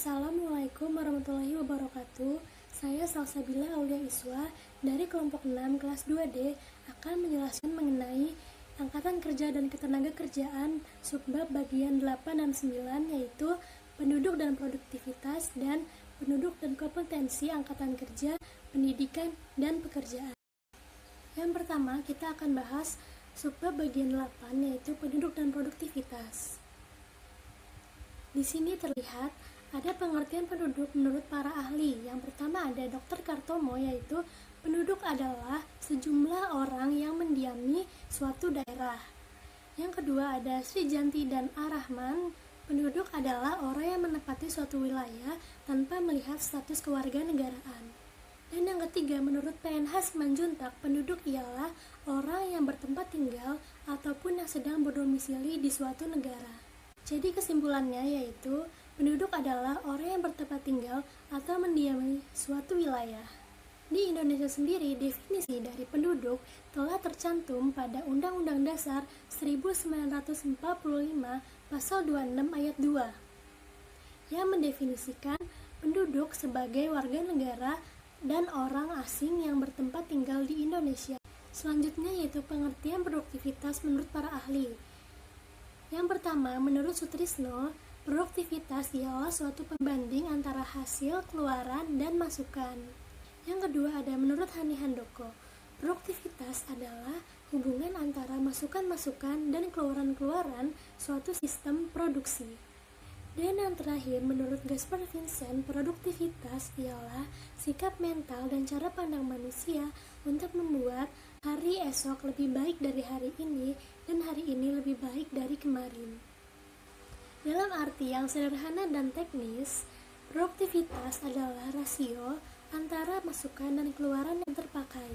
Assalamualaikum warahmatullahi wabarakatuh. Saya Salsabila Aulia Iswa dari kelompok 6 kelas 2D akan menjelaskan mengenai Angkatan Kerja dan Ketenagakerjaan subbab bagian 8 dan 9, yaitu penduduk dan produktivitas dan penduduk dan kompetensi Angkatan Kerja, pendidikan dan pekerjaan. Yang pertama kita akan bahas subbab bagian 8, yaitu penduduk dan produktivitas. Di sini terlihat ada pengertian penduduk menurut para ahli. Yang pertama ada Dr. Kartomo, yaitu penduduk adalah sejumlah orang yang mendiami suatu daerah. Yang kedua ada Sri Janti dan Ar-Rahman, penduduk adalah orang yang menempati suatu wilayah tanpa melihat status kewarganegaraan. Dan yang ketiga menurut PNH Simanjuntak, penduduk ialah orang yang bertempat tinggal ataupun yang sedang berdomisili di suatu negara. Jadi kesimpulannya yaitu penduduk adalah orang yang bertempat tinggal atau mendiami suatu wilayah. Di Indonesia sendiri, definisi dari penduduk telah tercantum pada Undang-Undang Dasar 1945 Pasal 26 Ayat 2 yang mendefinisikan penduduk sebagai warga negara dan orang asing yang bertempat tinggal di Indonesia. Selanjutnya yaitu pengertian produktivitas menurut para ahli. Yang pertama, menurut Sutrisno, produktivitas ialah suatu pembanding antara hasil, keluaran, dan masukan. Yang kedua ada menurut Hani Handoko, produktivitas adalah hubungan antara masukan-masukan dan keluaran-keluaran suatu sistem produksi. Dan yang terakhir, menurut Gaspar Vincent, produktivitas ialah sikap mental dan cara pandang manusia untuk membuat hari esok lebih baik dari hari ini dan hari ini lebih baik dari kemarin. Dalam arti yang sederhana dan teknis, produktivitas adalah rasio antara masukan dan keluaran yang terpakai.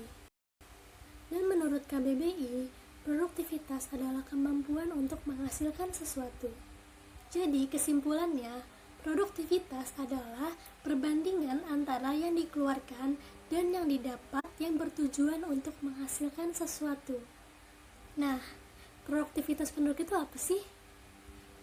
Dan menurut KBBI, produktivitas adalah kemampuan untuk menghasilkan sesuatu. Jadi kesimpulannya, produktivitas adalah perbandingan antara yang dikeluarkan dan yang didapat yang bertujuan untuk menghasilkan sesuatu. Nah, produktivitas penduduk itu apa sih?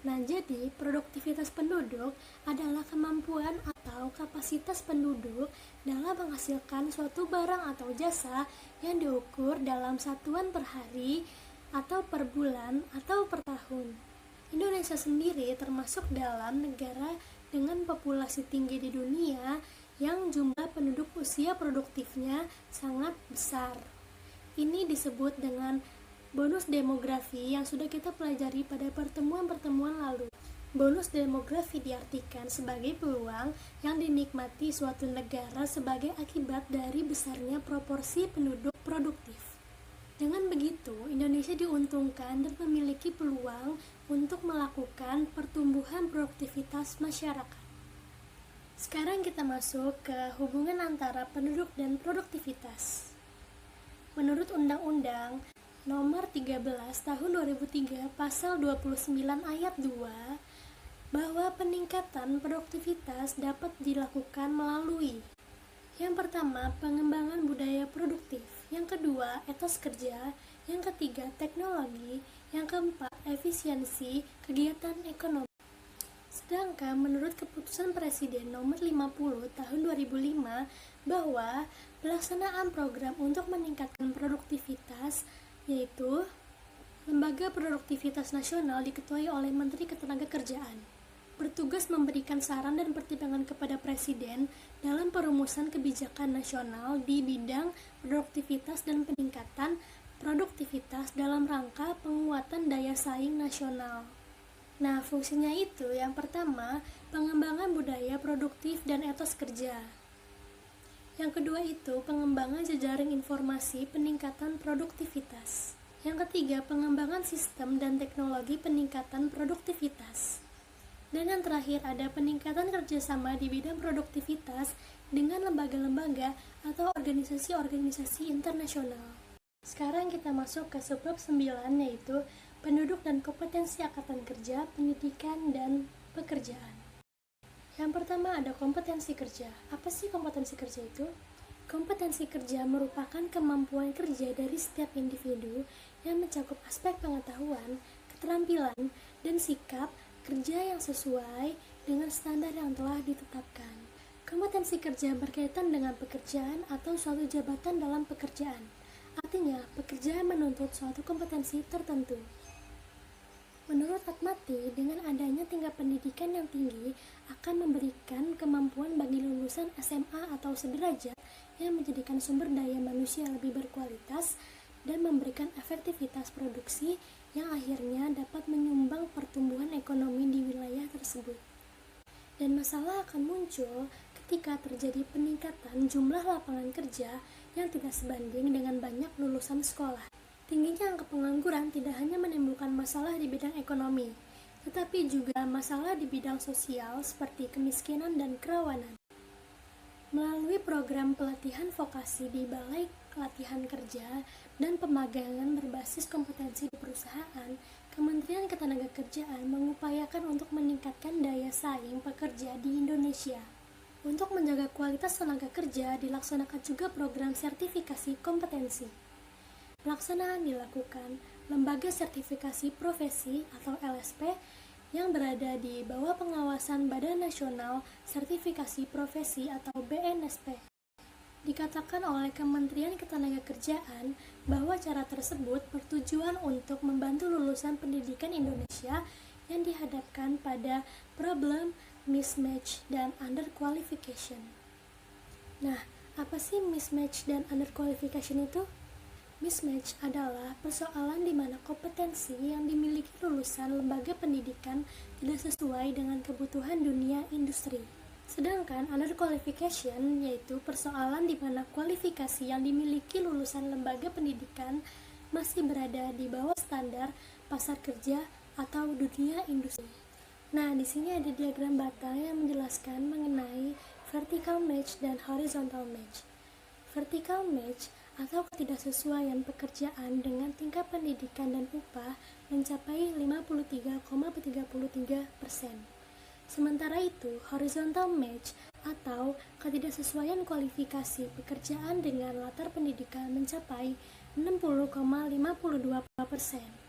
Nah, jadi produktivitas penduduk adalah kemampuan atau kapasitas penduduk dalam menghasilkan suatu barang atau jasa yang diukur dalam satuan per hari atau per bulan atau per tahun. Indonesia sendiri termasuk dalam negara dengan populasi tinggi di dunia yang jumlah penduduk usia produktifnya sangat besar. Ini disebut dengan bonus demografi yang sudah kita pelajari pada pertemuan-pertemuan lalu. Bonus demografi diartikan sebagai peluang yang dinikmati suatu negara sebagai akibat dari besarnya proporsi penduduk produktif. Dengan begitu, Indonesia diuntungkan dan memiliki peluang untuk melakukan pertumbuhan produktivitas masyarakat. Sekarang kita masuk ke hubungan antara penduduk dan produktivitas. Menurut Undang-Undang Nomor 13 Tahun 2003 Pasal 29 Ayat 2 bahwa peningkatan produktivitas dapat dilakukan melalui yang pertama, pengembangan budaya produktif. Yang kedua, etos kerja. Yang ketiga, teknologi. Yang keempat, efisiensi kegiatan ekonomi. Sedangkan menurut keputusan Presiden nomor 50 tahun 2005 bahwa pelaksanaan program untuk meningkatkan produktivitas yaitu Lembaga Produktivitas Nasional diketuai oleh Menteri Ketenagakerjaan bertugas memberikan saran dan pertimbangan kepada Presiden dalam perumusan kebijakan nasional di bidang produktivitas dan peningkatan produktivitas dalam rangka penguatan daya saing nasional. Nah, fungsinya itu yang pertama, pengembangan budaya produktif dan etos kerja. Yang kedua itu, pengembangan jejaring informasi peningkatan produktivitas. Yang ketiga, pengembangan sistem dan teknologi peningkatan produktivitas. Dan yang terakhir ada peningkatan kerjasama di bidang produktivitas dengan lembaga-lembaga atau organisasi-organisasi internasional. Sekarang kita masuk ke subbab 9, yaitu penduduk dan kompetensi angkatan kerja, pendidikan, dan pekerjaan. Yang pertama ada kompetensi kerja. Apa sih kompetensi kerja itu? Kompetensi kerja merupakan kemampuan kerja dari setiap individu yang mencakup aspek pengetahuan, keterampilan, dan sikap kerja yang sesuai dengan standar yang telah ditetapkan. Kompetensi kerja berkaitan dengan pekerjaan atau suatu jabatan dalam pekerjaan. Artinya, pekerjaan menuntut suatu kompetensi tertentu. Menurut Atmati, dengan adanya tingkat pendidikan yang tinggi akan memberikan kemampuan bagi lulusan SMA atau sederajat yang menjadikan sumber daya manusia lebih berkualitas dan memberikan efektivitas produksi yang akhirnya dapat menyumbang pertumbuhan ekonomi di wilayah tersebut. Dan masalah akan muncul ketika terjadi peningkatan jumlah lapangan kerja yang tidak sebanding dengan banyak lulusan sekolah. Tingginya angka pengangguran tidak hanya menimbulkan masalah di bidang ekonomi, tetapi juga masalah di bidang sosial seperti kemiskinan dan kerawanan. Melalui program pelatihan vokasi di Balai Pelatihan Kerja dan pemagangan berbasis kompetensi di perusahaan, Kementerian Ketenagakerjaan mengupayakan untuk meningkatkan daya saing pekerja di Indonesia. Untuk menjaga kualitas tenaga kerja, dilaksanakan juga program sertifikasi kompetensi. Pelaksanaan dilakukan Lembaga Sertifikasi Profesi atau LSP yang berada di bawah pengawasan Badan Nasional Sertifikasi Profesi atau BNSP. Dikatakan oleh Kementerian Ketenagakerjaan bahwa cara tersebut bertujuan untuk membantu lulusan pendidikan Indonesia yang dihadapkan pada problem mismatch dan underqualification. Nah, apa sih mismatch dan underqualification itu? Mismatch adalah persoalan di mana kompetensi yang dimiliki lulusan lembaga pendidikan tidak sesuai dengan kebutuhan dunia industri. Sedangkan underqualification yaitu persoalan di mana kualifikasi yang dimiliki lulusan lembaga pendidikan masih berada di bawah standar pasar kerja atau dunia industri. Nah, di sini ada diagram batang yang menjelaskan mengenai vertical match dan horizontal match. Vertical match atau ketidaksesuaian pekerjaan dengan tingkat pendidikan dan upah mencapai 53,33%. Sementara itu, horizontal match atau ketidaksesuaian kualifikasi pekerjaan dengan latar pendidikan mencapai 60,52%.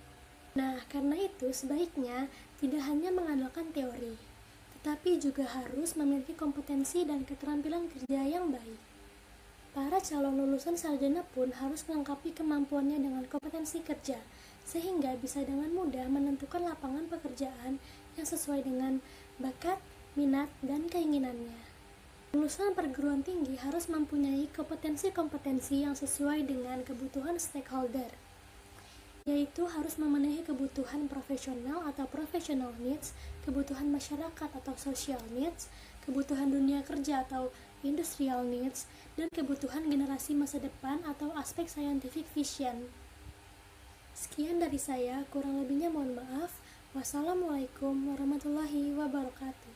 Nah, karena itu sebaiknya tidak hanya mengandalkan teori, tetapi juga harus memiliki kompetensi dan keterampilan kerja yang baik. Para calon lulusan sarjana pun harus melengkapi kemampuannya dengan kompetensi kerja, sehingga bisa dengan mudah menentukan lapangan pekerjaan yang sesuai dengan bakat, minat, dan keinginannya. Lulusan perguruan tinggi harus mempunyai kompetensi-kompetensi yang sesuai dengan kebutuhan stakeholder, yaitu harus memenuhi kebutuhan profesional atau professional needs, kebutuhan masyarakat atau social needs, kebutuhan dunia kerja atau industrial needs, dan kebutuhan generasi masa depan atau aspek scientific vision. Sekian dari saya, kurang lebihnya mohon maaf. Wassalamualaikum warahmatullahi wabarakatuh.